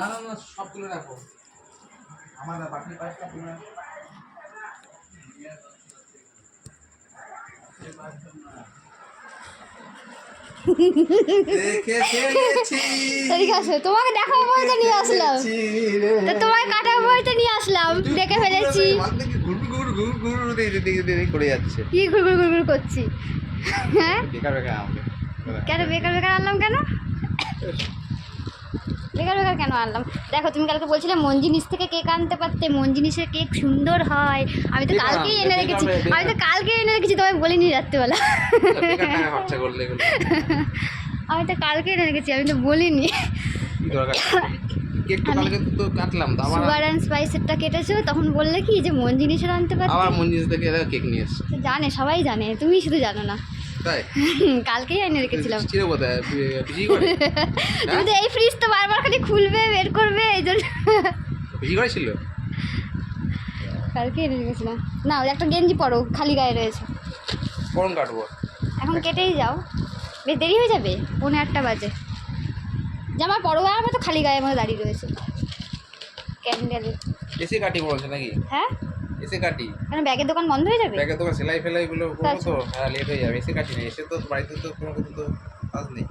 না না না সব তুলে রাখো আমার বাকি পাঁচটা তুলে রাখো ঠিক আছে তোমাকে দেখাবো বলে তো নিয়ে আসলাম তো তোমাকে কাটাবো বলে তো নিয়ে আসলাম দেখে ফেলেছি করে যাচ্ছে কি ঘুর ঘুর ঘুর ঘুর করছি হ্যাঁ বেকার বেকার আমাকে কেন বেকার বেকার আনলাম কেন বেকার বেকার কেন আনলাম দেখো তুমি কালকে বলছিলে মন জিনিস থেকে কেক আনতে পারতে মন জিনিসের কেক সুন্দর হয় আমি তো কালকেই এনে রেখেছি তোমায় বলিনি রাত্রিবেলা আমি তো কালকে এনে রেখেছি আমি তো বলিনি কেকটা কালকে তো কাটলাম তো আবার সুগার অ্যান্ড স্পাইসেরটা কেটেছো তখন বললে কি যে মন জিনিসের আনতে পারতে আবার মন জিনিস থেকে কেক নিয়ে এসেছে জানে সবাই জানে তুমি শুধু জানো না তাই কালকেই এনে রেখেছিলাম ছিল কোথায় বিজি করে তুমি তো এই ফ্রিজ তো বারবার খালি খুলবে বের করবে এই জন্য বিজি করে ছিল কালকে এনে রেখেছিলাম না ওই একটা গেঞ্জি পরো খালি গায়ে রয়েছে কোন কাটবো এখন কেটেই যাও বেশ দেরি হয়ে যাবে 9:30 বাজে জামা পরো আর মতো খালি গায়ে মতো দাঁড়িয়ে রয়েছে ক্যান্ডেল এসে কাটি বলছে নাকি হ্যাঁ এসে কাটি কেন ব্যাগের দোকান বন্ধ হয়ে যাবে ব্যাগে তোমার সেলাই ফেলাই গুলো করবো তো হ্যাঁ লেট হয়ে যাবে এসে কাটি না এসে তো বাড়িতে তো কোনো কিছু তো কাজ নেই